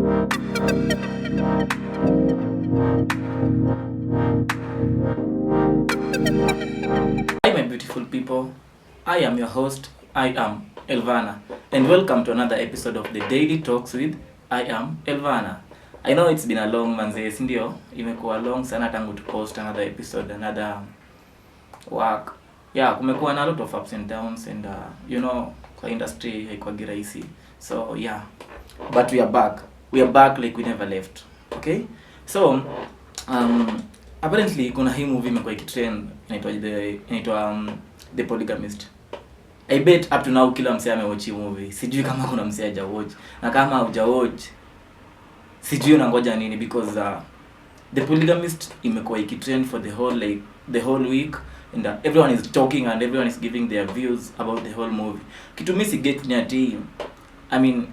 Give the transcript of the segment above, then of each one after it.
Hi my beautiful people, I am your host, I am Elvana, and welcome to another episode of the Daily Talks with I am Elvana. I know it's been a long manze, sindio? Imekuwa long sana tangu to post another episode, another work. Yeah, kumekuwa na lot of ups and downs and kwa industry haikuwagi rahisi. So yeah, but we are back. We are back like we never left. Okay? So apparently kuna hii movie imekuwa ikitrend inaitwa The Polygamist. I bet up to now kila msee amewatch movie. Sijui kama kuna msee hajawatch. Na kama hujawatch sijui unangoja nini because The Polygamist imekuwa ikitrend for the whole week and everyone is talking and everyone is giving their views about the whole movie. Kitu mimi si get ni ati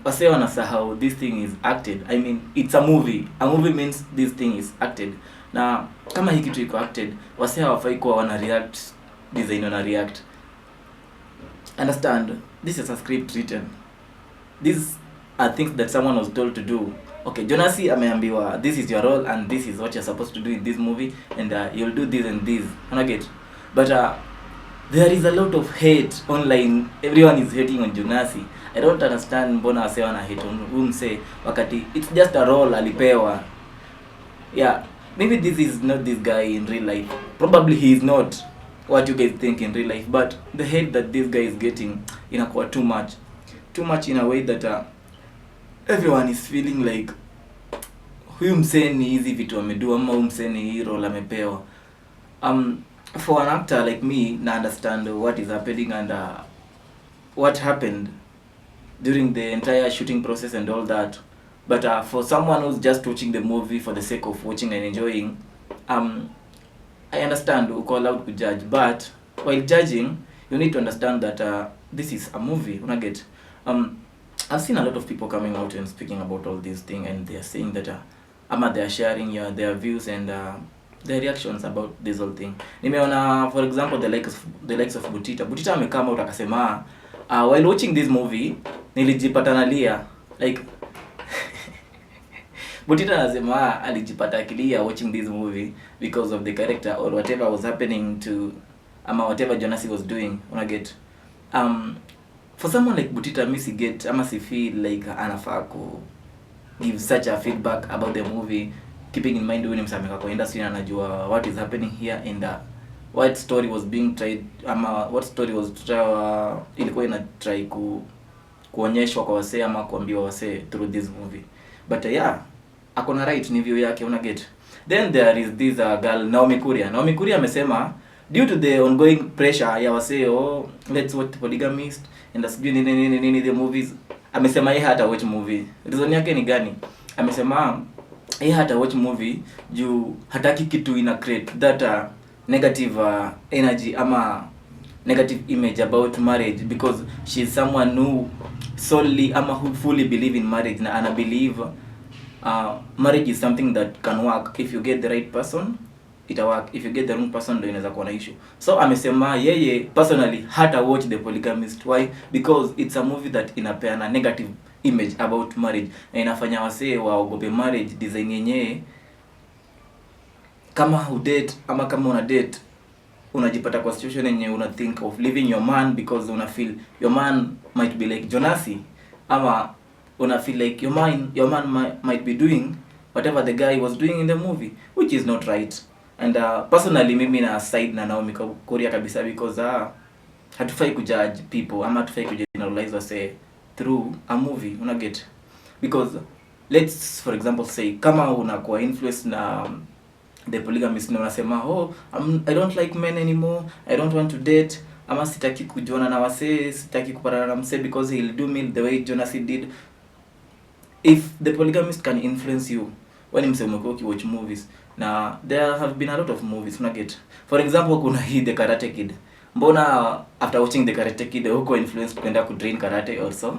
wasee wanasahau this thing is acted. It's a movie. A movie means this thing is acted. Na kama hii kitu iko acted, wasee hawafai kuwa wana react design wana react. Understand? This is a script written. These are things that someone was told to do. Okay, Jonasi ameambiwa this is your role and this is what you're supposed to do in this movie and you'll do this and this. Unaget? But there is a lot of hate online. Everyone is hating on Jonasi. I don't understand mbona wasee wana hate on umse wakati it's just a role alipewa. Yeah, maybe this is not this guy in real life. Probably he is not what you guys think in real life, but the hate that this guy is getting inakuwa too much in a way that everyone is feeling like huyu msee ni hizi vitu amedua ama huyu msee ni hii role amepewa. For an actor like me na understand what is happening and what happened during the entire shooting process and all that, but for someone who's just watching the movie for the sake of watching and enjoying, I understand uko allowed to judge, but while judging you need to understand that this is a movie. Unaget? I've seen a lot of people coming out and speaking about all this thing and they are saying that they are sharing their views and their reactions about this whole thing. Nimeona for example the likes of Butita amekama out akasema while watching this movie nilijipata nalia like Butita anasema alijipata akilia watching this movie because of the character or whatever was happening to whatever Jonasi was doing. Unaget? For someone like Butita, si get si feel like anafaa ku give such a feedback about the movie, keeping in mind when msameka kwa industry na anajua what is happening here and what story was being tried what story was ilikuwa ina try kuonyeshwa kwa wasee ama kuambiwa wasee through this movie. But akona right ni view yake. Unaget? Then there is this girl Naomi Kuria amesema due to the ongoing pressure ya wasee let's watch The Polygamist and asijui nini the movies, amesema yeye hata watch movie. Reason yake ni gani? Amesema yeye hata watch movie juu hataki kitu ina create that negative energy ama negative image about marriage because she is someone who solely who fully believe in marriage na ana believe marriage is something that can work if you get the right person. Ita work. If you get the wrong person ndio inaweza kuwa na issue. So amesema yeye personally hata watch The Polygamist. Why? Because it's a movie that inapeana negative image about marriage na inafanya wasee waogope marriage design yenyewe. Kama hudate ama kama una date unajipata kwa situation yenye una think of leaving your man because una feel your man might be like Jonasi ama una feel like your man might be doing whatever the guy was doing in the movie, which is not right. And personally mimi na side na Naomi Kuria kabisa because hatufai kujudge people ama hatufai kugeneralize wase through a movie. Unaget? Because let's for example say kama unakuwa influenced na The Polygamist na unasema I don't like men anymore, I don't want to date ama sitaki kujiona na wase, sitaki kupatana na mse because he'll do me the way Jonasi did. If The Polygamist can influence you when mse umekuwa watch movies, na there have been a lot of movies. Unaget? For example kuna hii The Karate Kid. Mbona after watching The Karate Kid huko influenced kwenda ku train karate also?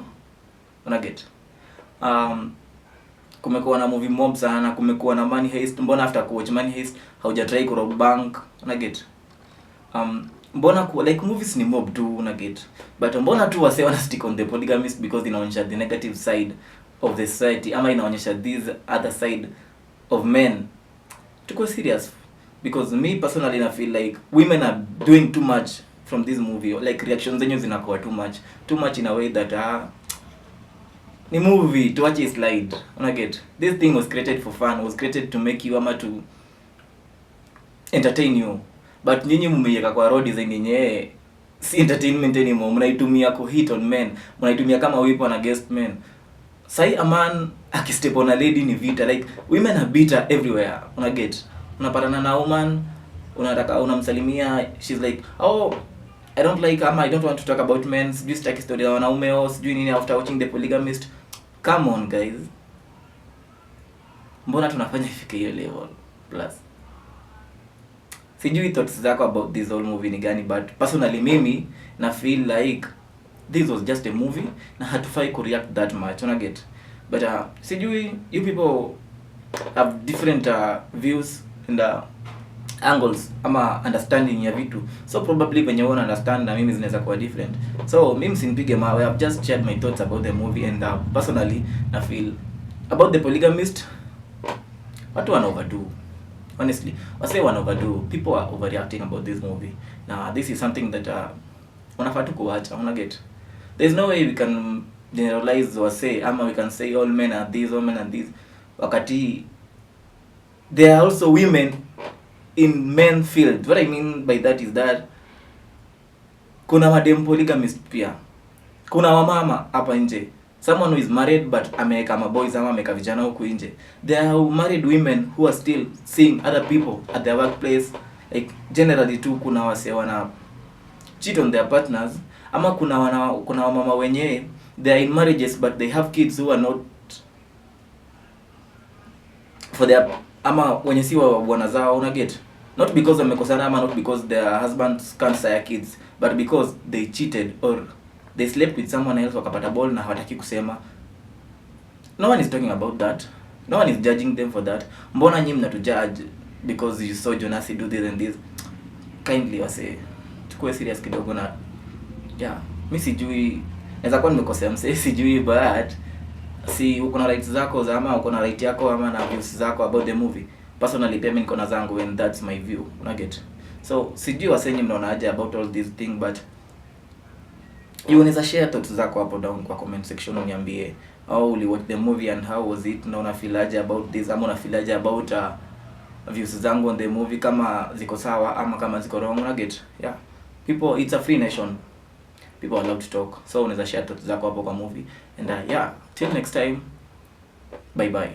Unaget? Kumekuwa na movie mob sana, kumekuwa na Money Heist. Mbona after ku watch Money Heist haujatry ku rob bank? Unaget? Mbona like movies ni mob tu. Unaget? But mbona tu wase wana stick on The Polygamist because inaonyesha the negative side of the society, ama inaonyesha this other side of men, tuko serious. Because me personally na feel like women are doing too much from this movie, like reactions zenyu zinakuwa too much in a way that ni movie, tuache slide. Una get, this thing was created for fun, was created to make you ama to entertain you, but nyinyi mmeiweka kwa road design yenyewe si entertainment anymore. Mnaitumia ku hit on men, mnaitumia kama weapon against men. Sai a man akistep on a lady ni vita, like women are bitter everywhere. Una get, unapatana na woman, unataka unamsalimia, she's like, oh I don't like I don't want to talk about men, sijui sitaki story ya wanaume au sijui nini after watching The Polygamist. Come on guys, mbona tunafanya ifike hiyo level? Plus sijui thoughts zako about this whole movie ni gani, but personally mimi na feel like this was just a movie na hatufai ku react that much, una get. But sijui you people have different views and angles ama understanding ya vitu, so probably when you understand na mimi zinaweza kuwa different. So mimi sinipige mawe, I've just shared my thoughts about the movie, and personally na feel about The Polygamist, watu wana overdo. Honestly, wase wana overdo, people are overreacting about this movie. Now this is something that unafaa tu kuacha, una get. There's no way we can generalize or say ama we can say all men are this, all men are this, wakati there are also women in men field. What I mean by that is that kuna madem polygamist pia, kuna wamama hapa nje, someone who is married but ameweka maboys ama ameweka vijana huku nje. There are married women who are still seeing other people at their workplace. Like generally tu kuna wase wana cheat on their partners, ama kuna wamama wenyewe they are in marriages but they have kids who are not for their, ama wenye si wa bwana zao, una get, not because wamekosana ama not because their husbands can't sire kids, but because they cheated or they slept with someone else wakapata ball na hawataki kusema. No one is talking about that, no one is judging them for that. Mbona nyinyi mnatujudge because you saw Jonasi do this and this? Kindly wase tukue serious kidogo. Na yeah, mimi sijui, naweza kuwa nimekosea msee, sijui, but si uko na rights zako za ama uko na right yako ama na views zako about the movie. Personally pia mimi niko na zangu and that's my view, una get. So sijui wasenyi mnaona aje about all this thing, but you unaweza share thoughts zako hapo down kwa comment section, uniambie how uli watch the movie and how was it, na una feel aje about this, ama una feel aje about views zangu on the movie, kama ziko sawa ama kama ziko wrong, una get. Yeah, people, it's a free nation, people are allowed to talk, so unaweza share thoughts zako hapo kwa movie. And yeah, till next time, bye bye.